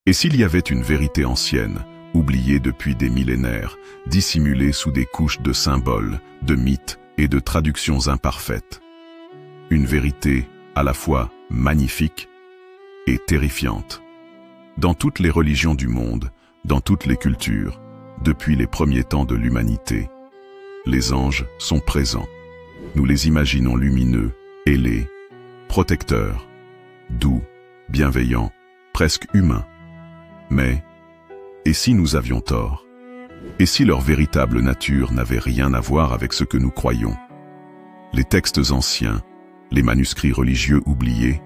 Et s'il y avait une vérité ancienne, oubliée depuis des millénaires, dissimulée sous des couches de symboles, de mythes et de traductions imparfaites? Une vérité à la fois magnifique et terrifiante. Dans toutes les religions du monde, dans toutes les cultures, depuis les premiers temps de l'humanité, les anges sont présents. Nous les imaginons lumineux, ailés, protecteurs, doux, bienveillants, presque humains. Mais, et si nous avions tort? Et si leur véritable nature n'avait rien à voir avec ce que nous croyons? Les textes anciens, les manuscrits religieux oubliés,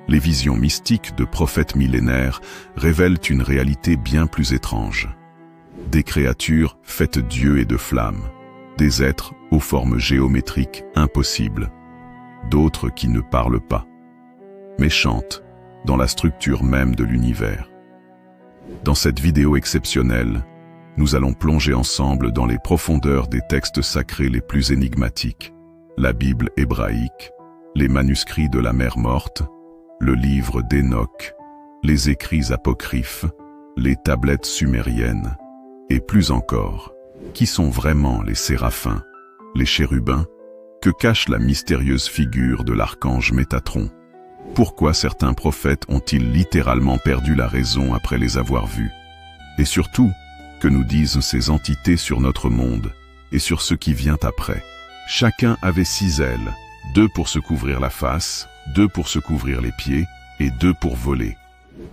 les visions mystiques de prophètes millénaires révèlent une réalité bien plus étrange. Des créatures faites d'yeux et de flammes, des êtres aux formes géométriques impossibles, d'autres qui ne parlent pas, mais chantent dans la structure même de l'univers. Dans cette vidéo exceptionnelle, nous allons plonger ensemble dans les profondeurs des textes sacrés les plus énigmatiques, la Bible hébraïque, les manuscrits de la Mer Morte, le livre d'Enoch, les écrits apocryphes, les tablettes sumériennes, et plus encore, qui sont vraiment les séraphins, les chérubins, que cache la mystérieuse figure de l'archange Métatron? Pourquoi certains prophètes ont-ils littéralement perdu la raison après les avoir vus? Et surtout, que nous disent ces entités sur notre monde et sur ce qui vient après? Chacun avait 6 ailes, 2 pour se couvrir la face, 2 pour se couvrir les pieds et 2 pour voler.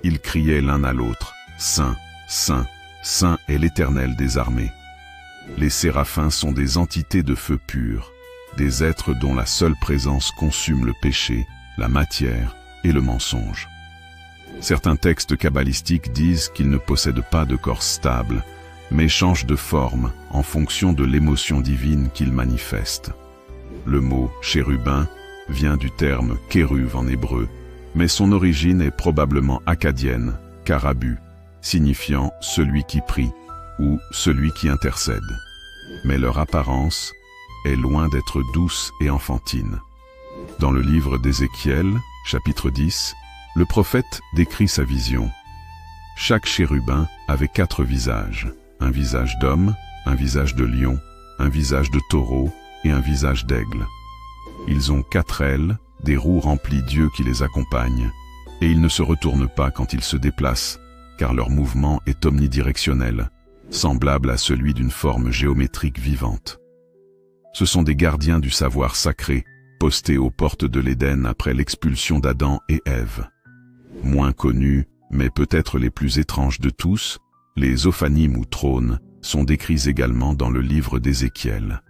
Ils criaient l'un à l'autre, « Saint, Saint, Saint est l'Éternel des armées ». Les séraphins sont des entités de feu pur, des êtres dont la seule présence consume le péché, la matière et le mensonge. Certains textes kabbalistiques disent qu'ils ne possèdent pas de corps stable, mais changent de forme en fonction de l'émotion divine qu'ils manifestent. Le mot « chérubin » vient du terme « kéruv » en hébreu, mais son origine est probablement akkadienne, karabu, signifiant « celui qui prie » ou « celui qui intercède ». Mais leur apparence est loin d'être douce et enfantine. Dans le livre d'Ézéchiel, chapitre 10, le prophète décrit sa vision. Chaque chérubin avait 4 visages, un visage d'homme, un visage de lion, un visage de taureau et un visage d'aigle. Ils ont 4 ailes, des roues remplies d'yeux qui les accompagnent, et ils ne se retournent pas quand ils se déplacent, car leur mouvement est omnidirectionnel, semblable à celui d'une forme géométrique vivante. Ce sont des gardiens du savoir sacré, postés aux portes de l'Éden après l'expulsion d'Adam et Ève. Moins connus, mais peut-être les plus étranges de tous, les ophanimes ou trônes sont décrits également dans le livre d'Ézéchiel.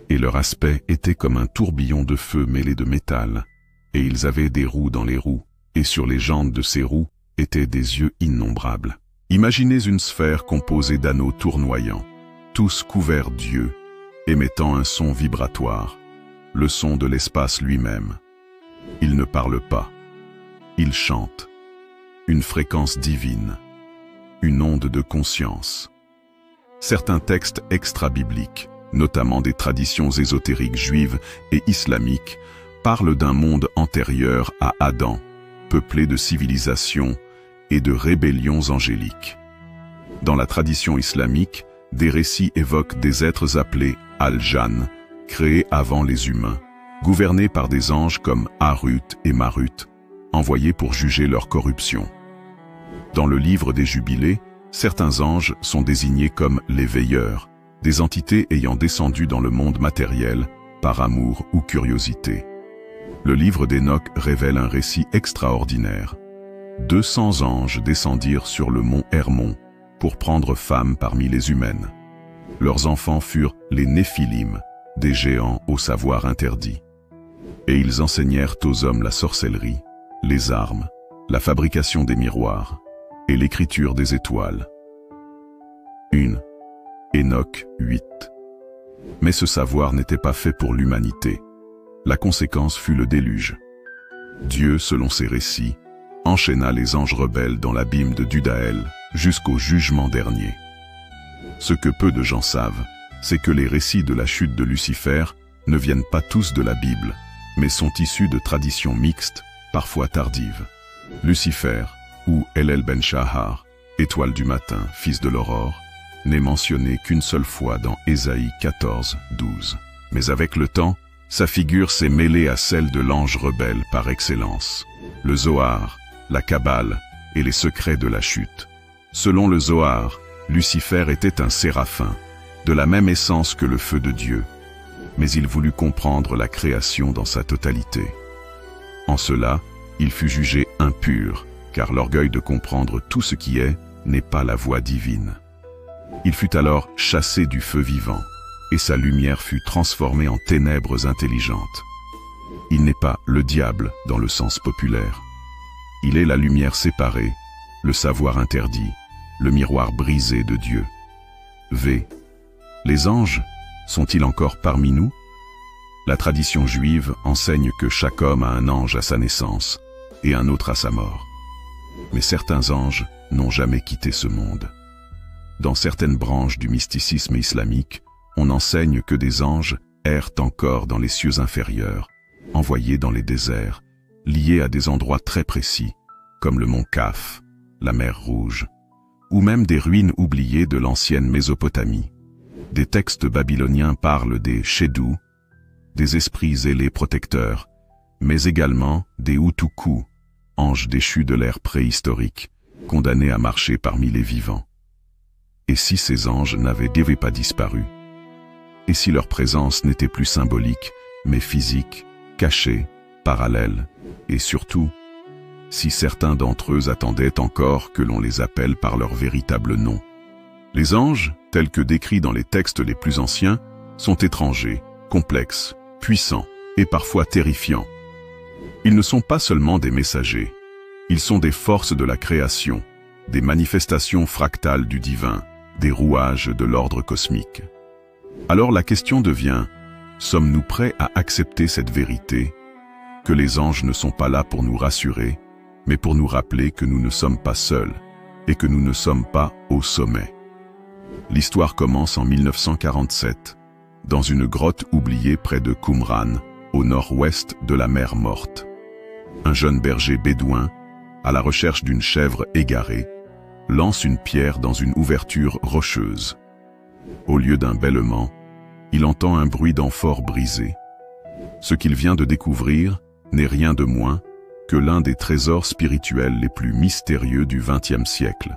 Et leur aspect était comme un tourbillon de feu mêlé de métal, et ils avaient des roues dans les roues, et sur les jantes de ces roues étaient des yeux innombrables. Imaginez une sphère composée d'anneaux tournoyants, tous couverts d'yeux, émettant un son vibratoire, le son de l'espace lui-même. Ils ne parlent pas, ils chantent, une fréquence divine, une onde de conscience. Certains textes extra-bibliques, notamment des traditions ésotériques juives et islamiques, parlent d'un monde antérieur à Adam, peuplé de civilisations et de rébellions angéliques. Dans la tradition islamique, des récits évoquent des êtres appelés Al-Jan, créés avant les humains, gouvernés par des anges comme Harut et Marut, envoyés pour juger leur corruption. Dans le livre des Jubilés, certains anges sont désignés comme les veilleurs, des entités ayant descendu dans le monde matériel par amour ou curiosité. Le livre d'Enoch révèle un récit extraordinaire. 200 anges descendirent sur le mont Hermon pour prendre femme parmi les humaines. Leurs enfants furent les Néphilim, des géants au savoir interdit. Et ils enseignèrent aux hommes la sorcellerie, les armes, la fabrication des miroirs et l'écriture des étoiles. 1. Enoch 8. Mais ce savoir n'était pas fait pour l'humanité. La conséquence fut le déluge. Dieu, selon ses récits, enchaîna les anges rebelles dans l'abîme de Dudaël jusqu'au jugement dernier. Ce que peu de gens savent, c'est que les récits de la chute de Lucifer ne viennent pas tous de la Bible, mais sont issus de traditions mixtes, parfois tardives. Lucifer, ou Elel ben Shahar, étoile du matin, fils de l'aurore, n'est mentionné qu'une seule fois dans Ésaïe 14, 12. Mais avec le temps, sa figure s'est mêlée à celle de l'ange rebelle par excellence. Le Zohar, la Kabbale et les secrets de la chute. Selon le Zohar, Lucifer était un séraphin, de la même essence que le feu de Dieu. Mais il voulut comprendre la création dans sa totalité. En cela, il fut jugé impur, car l'orgueil de comprendre tout ce qui est n'est pas la voie divine. Il fut alors chassé du feu vivant, et sa lumière fut transformée en ténèbres intelligentes. Il n'est pas le diable dans le sens populaire. Il est la lumière séparée, le savoir interdit, le miroir brisé de Dieu. V. Les anges sont-ils encore parmi nous? La tradition juive enseigne que chaque homme a un ange à sa naissance et un autre à sa mort. Mais certains anges n'ont jamais quitté ce monde. Dans certaines branches du mysticisme islamique, on enseigne que des anges errent encore dans les cieux inférieurs, envoyés dans les déserts, liés à des endroits très précis, comme le mont Kaf, la mer Rouge, ou même des ruines oubliées de l'ancienne Mésopotamie. Des textes babyloniens parlent des Shedou, des esprits zélés protecteurs, mais également des Utuku, anges déchus de l'ère préhistorique, condamnés à marcher parmi les vivants. Et si ces anges n'avaient pas disparu? Et si leur présence n'était plus symbolique, mais physique, cachée, parallèle, et surtout, si certains d'entre eux attendaient encore que l'on les appelle par leur véritable nom? Les anges, tels que décrits dans les textes les plus anciens, sont étrangers, complexes, puissants et parfois terrifiants. Ils ne sont pas seulement des messagers, ils sont des forces de la création, des manifestations fractales du divin, des rouages de l'ordre cosmique. Alors la question devient, sommes-nous prêts à accepter cette vérité, que les anges ne sont pas là pour nous rassurer, mais pour nous rappeler que nous ne sommes pas seuls et que nous ne sommes pas au sommet? L'histoire commence en 1947, dans une grotte oubliée près de Qumran, au nord-ouest de la mer Morte. Un jeune berger bédouin, à la recherche d'une chèvre égarée, lance une pierre dans une ouverture rocheuse. Au lieu d'un bêlement, il entend un bruit d'amphore brisé. Ce qu'il vient de découvrir n'est rien de moins que l'un des trésors spirituels les plus mystérieux du XXe siècle.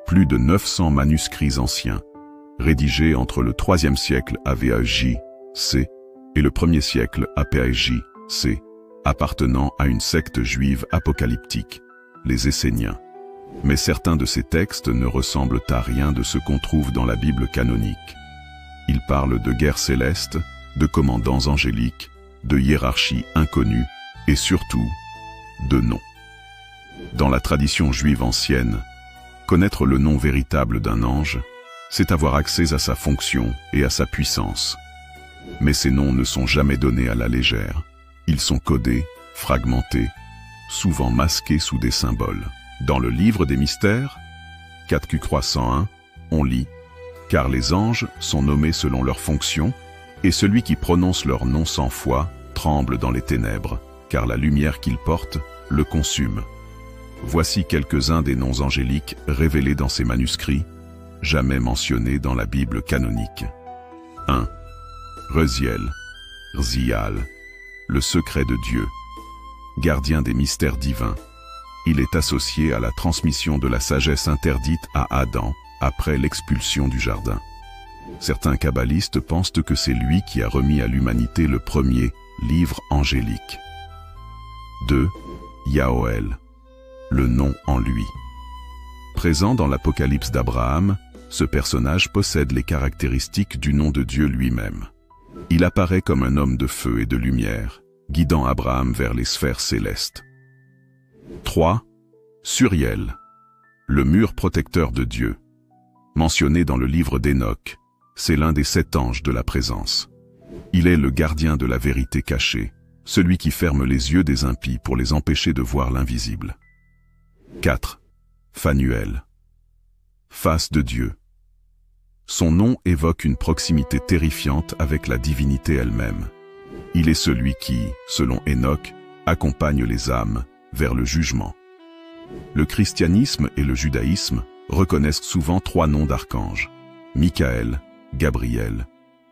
Plus de 900 manuscrits anciens, rédigés entre le IIIe siècle AVAJ-C et le 1er siècle APAJ-C, appartenant à une secte juive apocalyptique, les Esséniens. Mais certains de ces textes ne ressemblent à rien de ce qu'on trouve dans la Bible canonique. Ils parlent de guerres célestes, de commandants angéliques, de hiérarchies inconnues et surtout, de noms. Dans la tradition juive ancienne, connaître le nom véritable d'un ange, c'est avoir accès à sa fonction et à sa puissance. Mais ces noms ne sont jamais donnés à la légère. Ils sont codés, fragmentés, souvent masqués sous des symboles. Dans le livre des mystères, 4Q301, on lit « Car les anges sont nommés selon leur fonction, et celui qui prononce leur nom sans foi tremble dans les ténèbres, car la lumière qu'ils portent le consume. » Voici quelques-uns des noms angéliques révélés dans ces manuscrits, jamais mentionnés dans la Bible canonique. 1. Reziel, Rzial, le secret de Dieu, gardien des mystères divins. Il est associé à la transmission de la sagesse interdite à Adam après l'expulsion du jardin. Certains kabbalistes pensent que c'est lui qui a remis à l'humanité le premier livre angélique. 2. Yahoël, le nom en lui. Présent dans l'Apocalypse d'Abraham, ce personnage possède les caractéristiques du nom de Dieu lui-même. Il apparaît comme un homme de feu et de lumière, guidant Abraham vers les sphères célestes. 3. Suriel, le mur protecteur de Dieu. Mentionné dans le livre d'Enoch, c'est l'un des 7 anges de la présence. Il est le gardien de la vérité cachée, celui qui ferme les yeux des impies pour les empêcher de voir l'invisible. 4. Phanuel, face de Dieu. Son nom évoque une proximité terrifiante avec la divinité elle-même. Il est celui qui, selon Enoch, accompagne les âmes vers le jugement. Le christianisme et le judaïsme reconnaissent souvent 3 noms d'archanges: Michael, Gabriel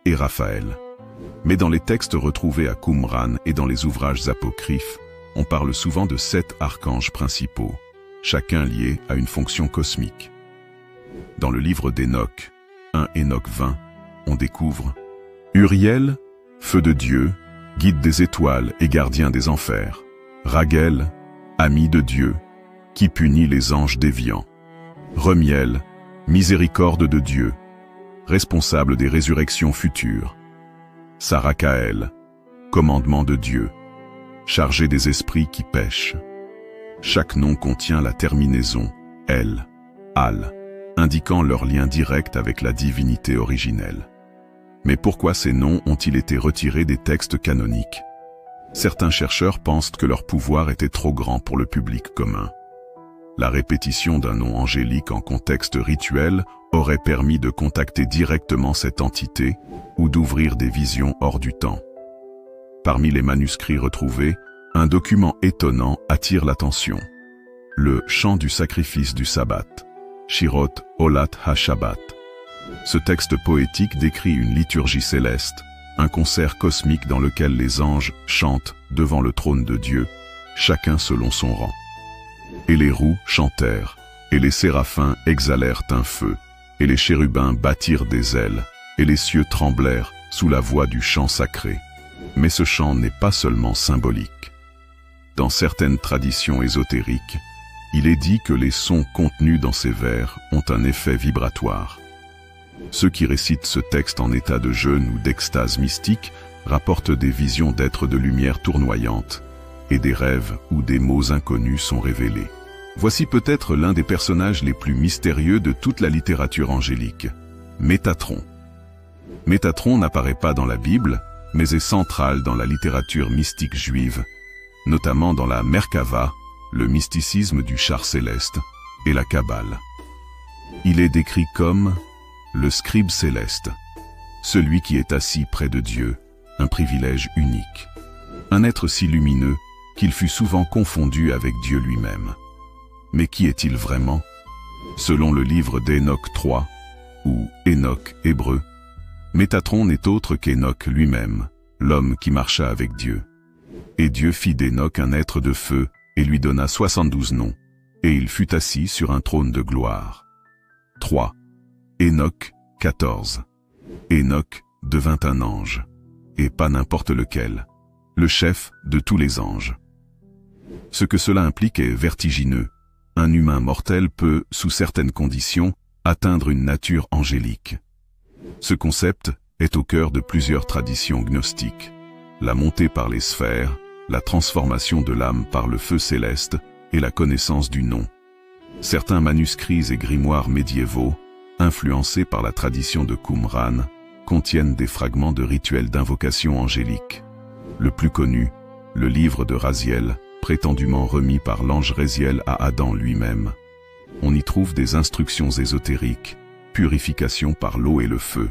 et Raphaël. Mais dans les textes retrouvés à Qumran et dans les ouvrages apocryphes, on parle souvent de 7 archanges principaux, chacun lié à une fonction cosmique. Dans le livre d'Enoch, 1 Enoch 20, on découvre Uriel, feu de Dieu, guide des étoiles et gardien des enfers. Raguel, ami de Dieu, qui punit les anges déviants. Remiel, miséricorde de Dieu, responsable des résurrections futures. Sarakaël, commandement de Dieu, chargé des esprits qui pêchent. Chaque nom contient la terminaison El, Al, indiquant leur lien direct avec la divinité originelle. Mais pourquoi ces noms ont-ils été retirés des textes canoniques? Certains chercheurs pensent que leur pouvoir était trop grand pour le public commun. La répétition d'un nom angélique en contexte rituel aurait permis de contacter directement cette entité ou d'ouvrir des visions hors du temps. Parmi les manuscrits retrouvés, un document étonnant attire l'attention. Le chant du sacrifice du sabbat, Shirot Olat HaShabbat. Ce texte poétique décrit une liturgie céleste, un concert cosmique dans lequel les anges chantent devant le trône de Dieu, chacun selon son rang. Et les roues chantèrent, et les séraphins exhalèrent un feu, et les chérubins battirent des ailes, et les cieux tremblèrent sous la voix du chant sacré. Mais ce chant n'est pas seulement symbolique. Dans certaines traditions ésotériques, il est dit que les sons contenus dans ces vers ont un effet vibratoire. Ceux qui récitent ce texte en état de jeûne ou d'extase mystique rapportent des visions d'êtres de lumière tournoyantes et des rêves où des mots inconnus sont révélés. Voici peut-être l'un des personnages les plus mystérieux de toute la littérature angélique, Métatron. Métatron n'apparaît pas dans la Bible, mais est central dans la littérature mystique juive, notamment dans la Merkava, le mysticisme du char céleste, et la Kabbale. Il est décrit comme le scribe céleste, celui qui est assis près de Dieu, un privilège unique. Un être si lumineux qu'il fut souvent confondu avec Dieu lui-même. Mais qui est-il vraiment? Selon le livre d'Enoch 3, ou Enoch hébreu, Métatron n'est autre qu'Enoch lui-même, l'homme qui marcha avec Dieu. Et Dieu fit d'Enoch un être de feu, et lui donna 72 noms, et il fut assis sur un trône de gloire. 3. Enoch 14. Enoch devint un ange, et pas n'importe lequel, le chef de tous les anges. Ce que cela implique est vertigineux. Un humain mortel peut, sous certaines conditions, atteindre une nature angélique. Ce concept est au cœur de plusieurs traditions gnostiques. La montée par les sphères, la transformation de l'âme par le feu céleste et la connaissance du nom. Certains manuscrits et grimoires médiévaux, influencés par la tradition de Qumran, contiennent des fragments de rituels d'invocation angélique. Le plus connu, le livre de Raziel, prétendument remis par l'ange Raziel à Adam lui-même. On y trouve des instructions ésotériques, purification par l'eau et le feu,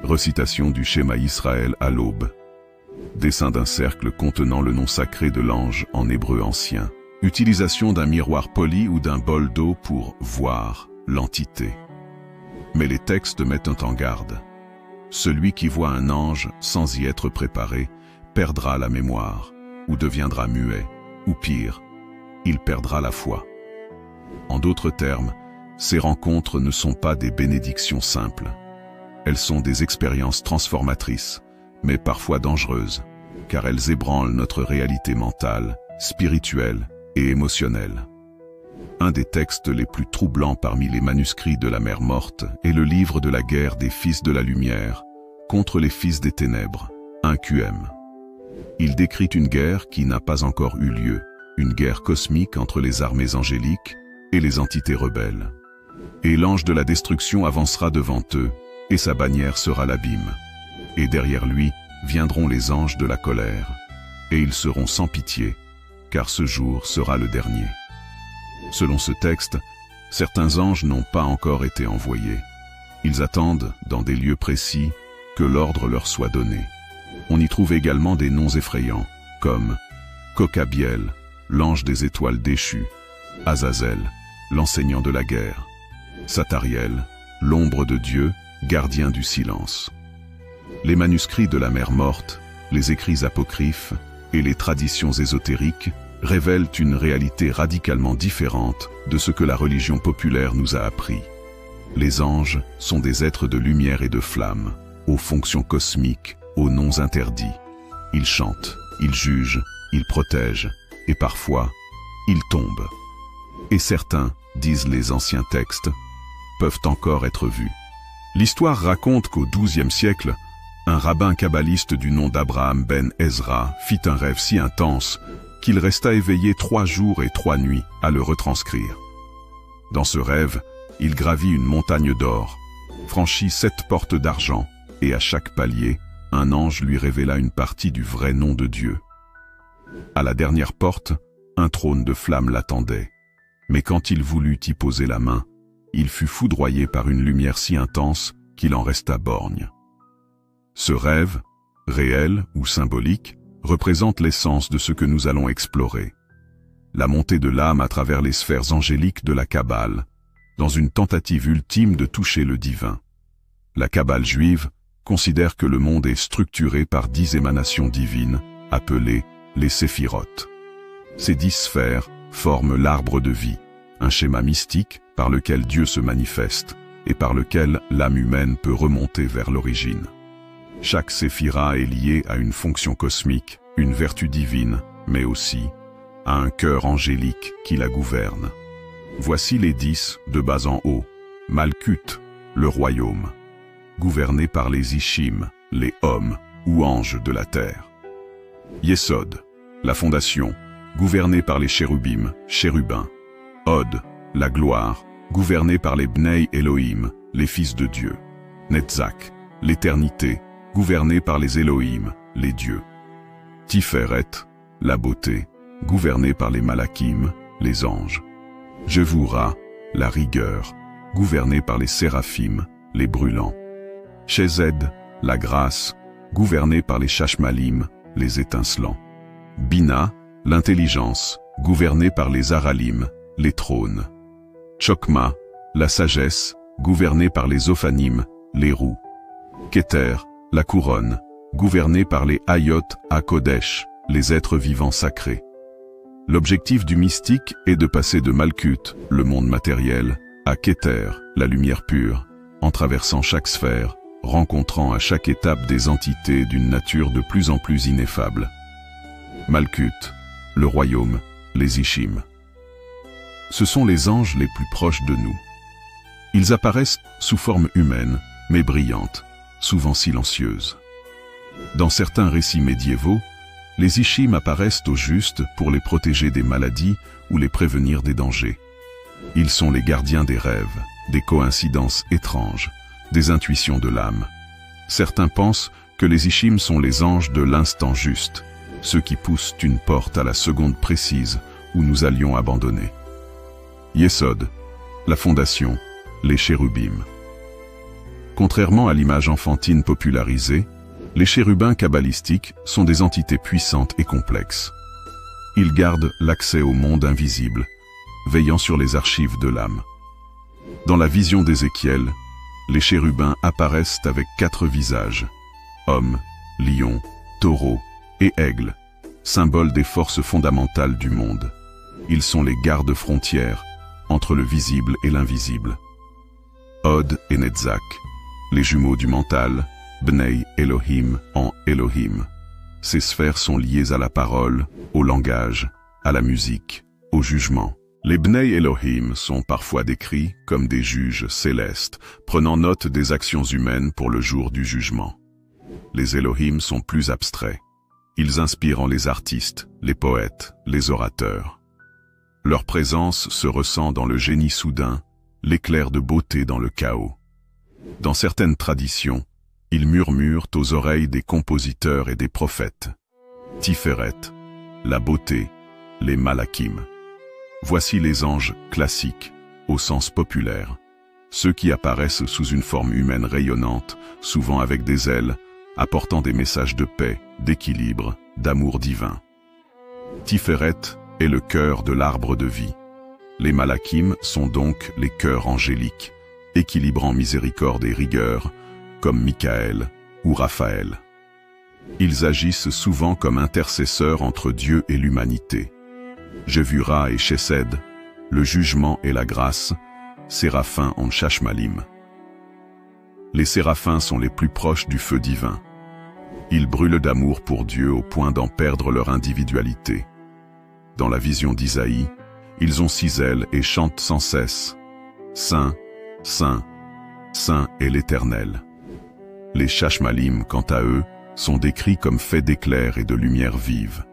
récitation du schéma Israël à l'aube, dessin d'un cercle contenant le nom sacré de l'ange en hébreu ancien, utilisation d'un miroir poli ou d'un bol d'eau pour voir l'entité. Mais les textes mettent en garde. Celui qui voit un ange sans y être préparé perdra la mémoire, ou deviendra muet, ou pire, il perdra la foi. En d'autres termes, ces rencontres ne sont pas des bénédictions simples. Elles sont des expériences transformatrices, mais parfois dangereuses, car elles ébranlent notre réalité mentale, spirituelle et émotionnelle. Un des textes les plus troublants parmi les manuscrits de la mer morte est le livre de la guerre des fils de la lumière contre les fils des ténèbres, 1 QM. Il décrit une guerre qui n'a pas encore eu lieu, une guerre cosmique entre les armées angéliques et les entités rebelles. Et l'ange de la destruction avancera devant eux, et sa bannière sera l'abîme. Et derrière lui viendront les anges de la colère, et ils seront sans pitié, car ce jour sera le dernier. Selon ce texte, certains anges n'ont pas encore été envoyés. Ils attendent, dans des lieux précis, que l'ordre leur soit donné. On y trouve également des noms effrayants, comme Cocabiel, l'ange des étoiles déchues, Azazel, l'enseignant de la guerre. Sathariel, l'ombre de Dieu, gardien du silence. Les manuscrits de la mer morte, les écrits apocryphes et les traditions ésotériques révèlent une réalité radicalement différente de ce que la religion populaire nous a appris. Les anges sont des êtres de lumière et de flamme, aux fonctions cosmiques, aux noms interdits. Ils chantent, ils jugent, ils protègent, et parfois, ils tombent. Et certains, disent les anciens textes, peuvent encore être vus. L'histoire raconte qu'au XIIe siècle, un rabbin kabbaliste du nom d'Abraham ben Ezra fit un rêve si intense qu'il resta éveillé 3 jours et 3 nuits à le retranscrire. Dans ce rêve, il gravit une montagne d'or, franchit 7 portes d'argent, et à chaque palier, un ange lui révéla une partie du vrai nom de Dieu. À la dernière porte, un trône de flamme l'attendait, mais quand il voulut y poser la main, il fut foudroyé par une lumière si intense qu'il en resta borgne. Ce rêve, réel ou symbolique, représente l'essence de ce que nous allons explorer. La montée de l'âme à travers les sphères angéliques de la Kabbale, dans une tentative ultime de toucher le divin. La Kabbale juive considère que le monde est structuré par 10 émanations divines, appelées les séphirotes. Ces 10 sphères forment l'arbre de vie, un schéma mystique par lequel Dieu se manifeste et par lequel l'âme humaine peut remonter vers l'origine. Chaque séphira est liée à une fonction cosmique, une vertu divine, mais aussi à un cœur angélique qui la gouverne. Voici les 10 de bas en haut. Malkut, le royaume, gouverné par les Ishim, les hommes ou anges de la terre. Yesod, la fondation, gouvernée par les chérubim, chérubins. Od, la gloire, gouvernée par les Bnei Elohim, les fils de Dieu. Netzach, l'éternité, gouvernée par les Elohim, les dieux. Tiferet, la beauté, gouvernée par les Malakim, les anges. Jevura, la rigueur, gouvernée par les Séraphim, les brûlants. Chesed, la grâce, gouvernée par les Shashmalim, les étincelants. Bina, l'intelligence, gouvernée par les Aralim, les trônes. Chokma, la sagesse, gouvernée par les Ophanim, les roues. Keter, la couronne, gouvernée par les Hayot HaKodesh, les êtres vivants sacrés. L'objectif du mystique est de passer de Malkut, le monde matériel, à Keter, la lumière pure, en traversant chaque sphère, rencontrant à chaque étape des entités d'une nature de plus en plus ineffable. Malkut, le royaume, les Ishim. Ce sont les anges les plus proches de nous. Ils apparaissent sous forme humaine, mais brillante, souvent silencieuse. Dans certains récits médiévaux, les Ishim apparaissent aux justes pour les protéger des maladies ou les prévenir des dangers. Ils sont les gardiens des rêves, des coïncidences étranges, des intuitions de l'âme. Certains pensent que les Ishim sont les anges de l'instant juste, ceux qui poussent une porte à la seconde précise où nous allions abandonner. Yesod, la fondation, les chérubim. Contrairement à l'image enfantine popularisée, les chérubins kabbalistiques sont des entités puissantes et complexes. Ils gardent l'accès au monde invisible, veillant sur les archives de l'âme. Dans la vision d'Ézéchiel, les chérubins apparaissent avec 4 visages, homme, lion, taureau et aigle, symboles des forces fondamentales du monde. Ils sont les gardes-frontières entre le visible et l'invisible. Od et Netzach, les jumeaux du mental, Bnei Elohim en Elohim. Ces sphères sont liées à la parole, au langage, à la musique, au jugement. Les Bnei Elohim sont parfois décrits comme des juges célestes, prenant note des actions humaines pour le jour du jugement. Les Elohim sont plus abstraits. Ils inspirent en les artistes, les poètes, les orateurs. Leur présence se ressent dans le génie soudain, l'éclair de beauté dans le chaos. Dans certaines traditions, ils murmurent aux oreilles des compositeurs et des prophètes. Tiferet, la beauté, les Malakim. Voici les anges classiques, au sens populaire. Ceux qui apparaissent sous une forme humaine rayonnante, souvent avec des ailes, apportant des messages de paix, d'équilibre, d'amour divin. Tiferet est le cœur de l'arbre de vie. Les malakim sont donc les cœurs angéliques, équilibrant miséricorde et rigueur, comme Michael ou Raphaël. Ils agissent souvent comme intercesseurs entre Dieu et l'humanité. J'ai vu Ra et Chesed, le jugement et la grâce, séraphins en Shashmalim. Les séraphins sont les plus proches du feu divin. Ils brûlent d'amour pour Dieu au point d'en perdre leur individualité. Dans la vision d'Isaïe, ils ont 6 ailes et chantent sans cesse « Saint, Saint, Saint est l'Éternel ». Les Shashmalim, quant à eux, sont décrits comme faits d'éclairs et de lumière vive.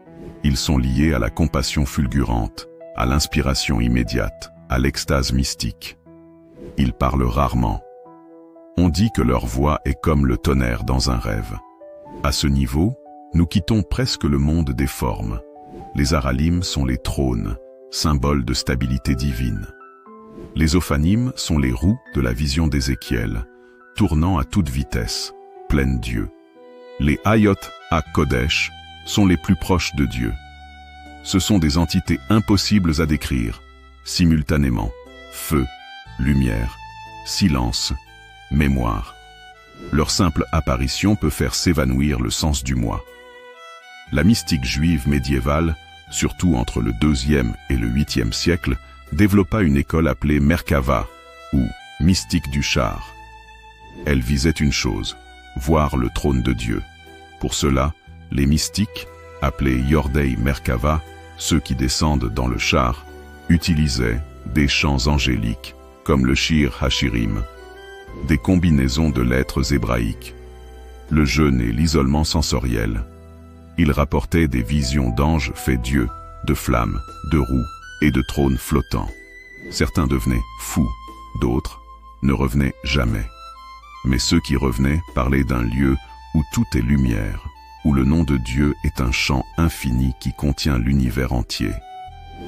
Ils sont liés à la compassion fulgurante, à l'inspiration immédiate, à l'extase mystique. Ils parlent rarement. On dit que leur voix est comme le tonnerre dans un rêve. À ce niveau, nous quittons presque le monde des formes. Les Aralim sont les trônes, symboles de stabilité divine. Les Ophanim sont les roues de la vision d'Ézéchiel, tournant à toute vitesse, pleine Dieu. Les Hayot HaKodesh sont les plus proches de Dieu. Ce sont des entités impossibles à décrire, simultanément, feu, lumière, silence, mémoire. Leur simple apparition peut faire s'évanouir le sens du moi. La mystique juive médiévale, surtout entre le IIe et le 8e siècle, développa une école appelée Merkava, ou mystique du char. Elle visait une chose, voir le trône de Dieu. Pour cela, les mystiques, appelés Yordei Merkava, ceux qui descendent dans le char, utilisaient des chants angéliques, comme le Shir Hashirim, des combinaisons de lettres hébraïques, le jeûne et l'isolement sensoriel. Ils rapportaient des visions d'anges faits Dieu, de flammes, de roues et de trônes flottants. Certains devenaient fous, d'autres ne revenaient jamais. Mais ceux qui revenaient parlaient d'un lieu où tout est lumière, où le nom de Dieu est un chant infini qui contient l'univers entier.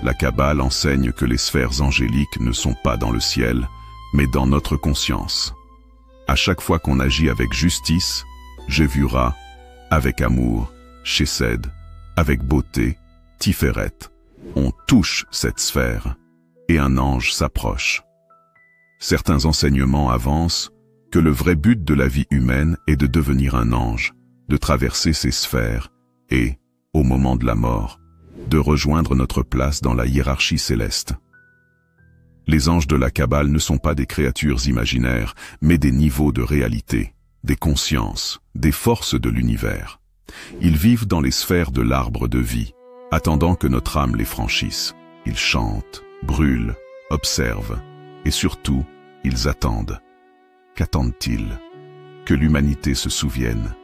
La Kabbale enseigne que les sphères angéliques ne sont pas dans le ciel, mais dans notre conscience. À chaque fois qu'on agit avec justice, j'ai vu Ra, avec amour, Chesed, avec beauté, Tiferet, on touche cette sphère, et un ange s'approche. Certains enseignements avancent que le vrai but de la vie humaine est de devenir un ange, de traverser ces sphères et, au moment de la mort, de rejoindre notre place dans la hiérarchie céleste. Les anges de la Kabbale ne sont pas des créatures imaginaires, mais des niveaux de réalité, des consciences, des forces de l'univers. Ils vivent dans les sphères de l'arbre de vie, attendant que notre âme les franchisse. Ils chantent, brûlent, observent, et surtout, ils attendent. Qu'attendent-ils? Que l'humanité se souvienne.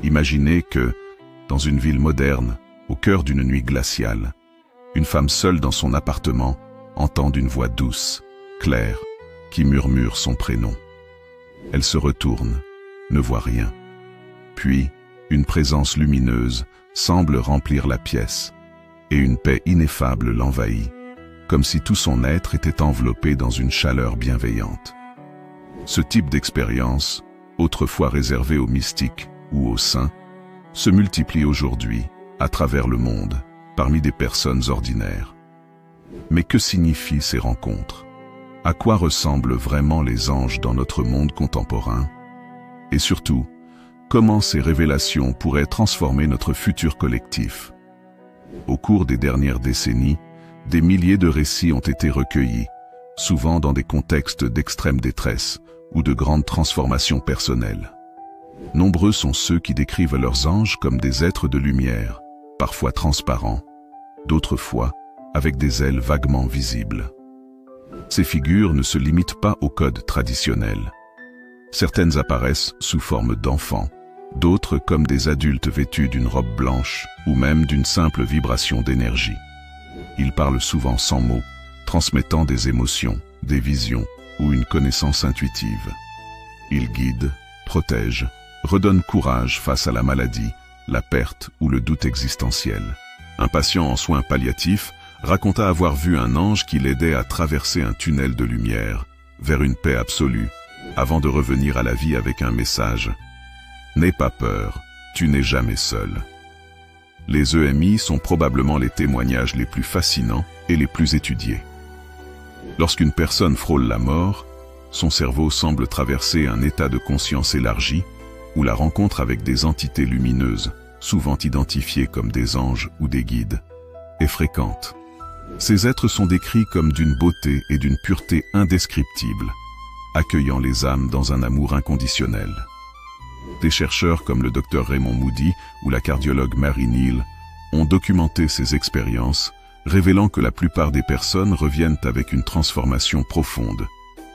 Imaginez que, dans une ville moderne, au cœur d'une nuit glaciale, une femme seule dans son appartement entend une voix douce, claire, qui murmure son prénom. Elle se retourne, ne voit rien. Puis, une présence lumineuse semble remplir la pièce, et une paix ineffable l'envahit, comme si tout son être était enveloppé dans une chaleur bienveillante. Ce type d'expérience, autrefois réservé aux mystiques ou aux saints, se multiplie aujourd'hui, à travers le monde, parmi des personnes ordinaires. Mais que signifient ces rencontres? À quoi ressemblent vraiment les anges dans notre monde contemporain? Et surtout, comment ces révélations pourraient transformer notre futur collectif? Au cours des dernières décennies, des milliers de récits ont été recueillis, souvent dans des contextes d'extrême détresse ou de grandes transformations personnelles. Nombreux sont ceux qui décrivent leurs anges comme des êtres de lumière, parfois transparents, d'autres fois avec des ailes vaguement visibles. Ces figures ne se limitent pas au code traditionnel. Certaines apparaissent sous forme d'enfants, d'autres comme des adultes vêtus d'une robe blanche ou même d'une simple vibration d'énergie. Ils parlent souvent sans mots, transmettant des émotions, des visions ou une connaissance intuitive. Ils guident, protègent, redonnent courage face à la maladie, la perte ou le doute existentiel. Un patient en soins palliatifs raconta avoir vu un ange qui l'aidait à traverser un tunnel de lumière vers une paix absolue, avant de revenir à la vie avec un message « N'aie pas peur, tu n'es jamais seul ». Les EMI sont probablement les témoignages les plus fascinants et les plus étudiés. Lorsqu'une personne frôle la mort, son cerveau semble traverser un état de conscience élargi où la rencontre avec des entités lumineuses, souvent identifiées comme des anges ou des guides, est fréquente. Ces êtres sont décrits comme d'une beauté et d'une pureté indescriptibles, accueillant les âmes dans un amour inconditionnel. Des chercheurs comme le Dr Raymond Moody ou la cardiologue Mary Neal ont documenté ces expériences, révélant que la plupart des personnes reviennent avec une transformation profonde,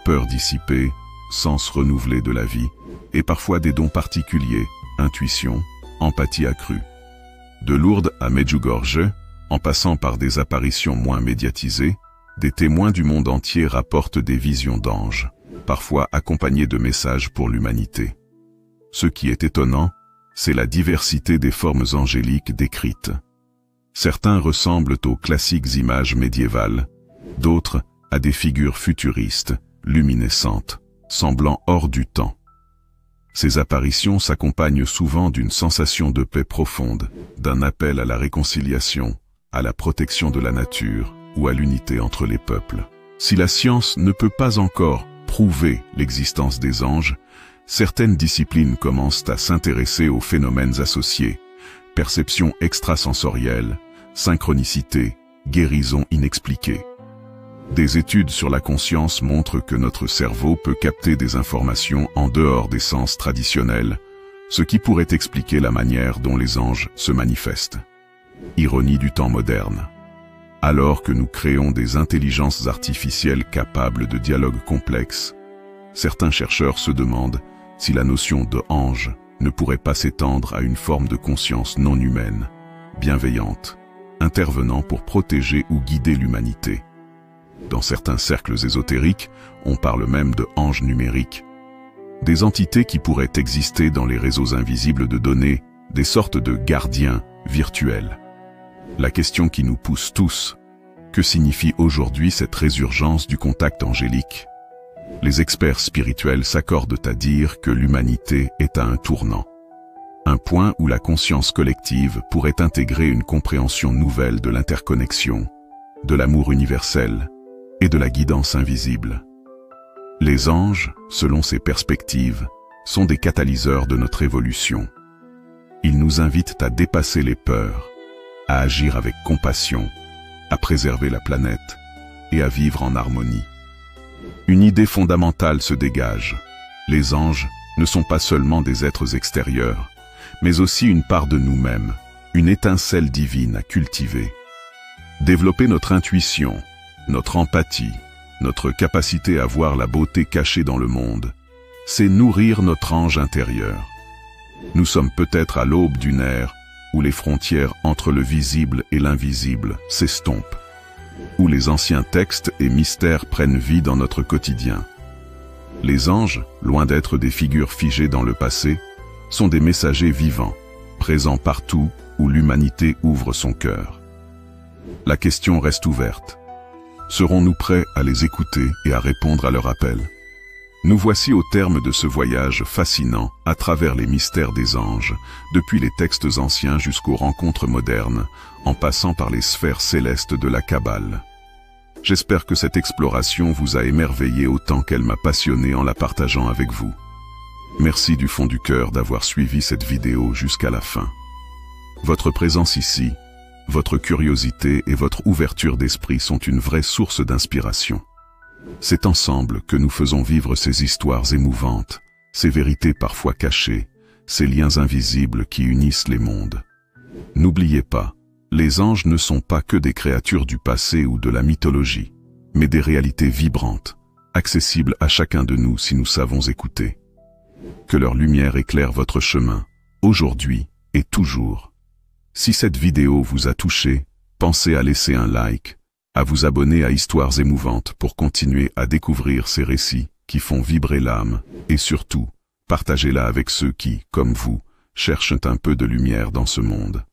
peur dissipée, sens renouvelé de la vie, et parfois des dons particuliers, intuition, empathie accrue. De Lourdes à Medjugorje, en passant par des apparitions moins médiatisées, des témoins du monde entier rapportent des visions d'anges, parfois accompagnés de messages pour l'humanité. Ce qui est étonnant, c'est la diversité des formes angéliques décrites. Certains ressemblent aux classiques images médiévales, d'autres à des figures futuristes, luminescentes, semblant hors du temps. Ces apparitions s'accompagnent souvent d'une sensation de paix profonde, d'un appel à la réconciliation, à la protection de la nature ou à l'unité entre les peuples. Si la science ne peut pas encore prouver l'existence des anges, certaines disciplines commencent à s'intéresser aux phénomènes associés, perception extrasensorielle, synchronicité, guérison inexpliquée. Des études sur la conscience montrent que notre cerveau peut capter des informations en dehors des sens traditionnels, ce qui pourrait expliquer la manière dont les anges se manifestent. Ironie du temps moderne. Alors que nous créons des intelligences artificielles capables de dialogues complexes, certains chercheurs se demandent si la notion de ange ne pourrait pas s'étendre à une forme de conscience non humaine, bienveillante, intervenant pour protéger ou guider l'humanité. Dans certains cercles ésotériques, on parle même de anges numériques. Des entités qui pourraient exister dans les réseaux invisibles de données, des sortes de gardiens virtuels. La question qui nous pousse tous, que signifie aujourd'hui cette résurgence du contact angélique? Les experts spirituels s'accordent à dire que l'humanité est à un tournant. Un point où la conscience collective pourrait intégrer une compréhension nouvelle de l'interconnexion, de l'amour universel et de la guidance invisible. Les anges, selon ces perspectives, sont des catalyseurs de notre évolution. Ils nous invitent à dépasser les peurs, à agir avec compassion, à préserver la planète et à vivre en harmonie. Une idée fondamentale se dégage. Les anges ne sont pas seulement des êtres extérieurs, mais aussi une part de nous-mêmes, une étincelle divine à cultiver. Développer notre intuition, notre empathie, notre capacité à voir la beauté cachée dans le monde, c'est nourrir notre ange intérieur. Nous sommes peut-être à l'aube d'une ère où les frontières entre le visible et l'invisible s'estompent, où les anciens textes et mystères prennent vie dans notre quotidien. Les anges, loin d'être des figures figées dans le passé, sont des messagers vivants, présents partout où l'humanité ouvre son cœur. La question reste ouverte. Serons-nous prêts à les écouter et à répondre à leur appel? Nous voici au terme de ce voyage fascinant à travers les mystères des anges, depuis les textes anciens jusqu'aux rencontres modernes, en passant par les sphères célestes de la Kabbale. J'espère que cette exploration vous a émerveillé autant qu'elle m'a passionné en la partageant avec vous. Merci du fond du cœur d'avoir suivi cette vidéo jusqu'à la fin. Votre présence ici, votre curiosité et votre ouverture d'esprit sont une vraie source d'inspiration. C'est ensemble que nous faisons vivre ces histoires émouvantes, ces vérités parfois cachées, ces liens invisibles qui unissent les mondes. N'oubliez pas, les anges ne sont pas que des créatures du passé ou de la mythologie, mais des réalités vibrantes, accessibles à chacun de nous si nous savons écouter. Que leur lumière éclaire votre chemin, aujourd'hui et toujours. Si cette vidéo vous a touché, pensez à laisser un like, à vous abonner à Histoires émouvantes pour continuer à découvrir ces récits qui font vibrer l'âme, et surtout, partagez-la avec ceux qui, comme vous, cherchent un peu de lumière dans ce monde.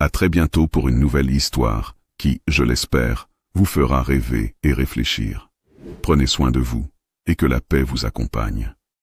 À très bientôt pour une nouvelle histoire qui, je l'espère, vous fera rêver et réfléchir. Prenez soin de vous, et que la paix vous accompagne.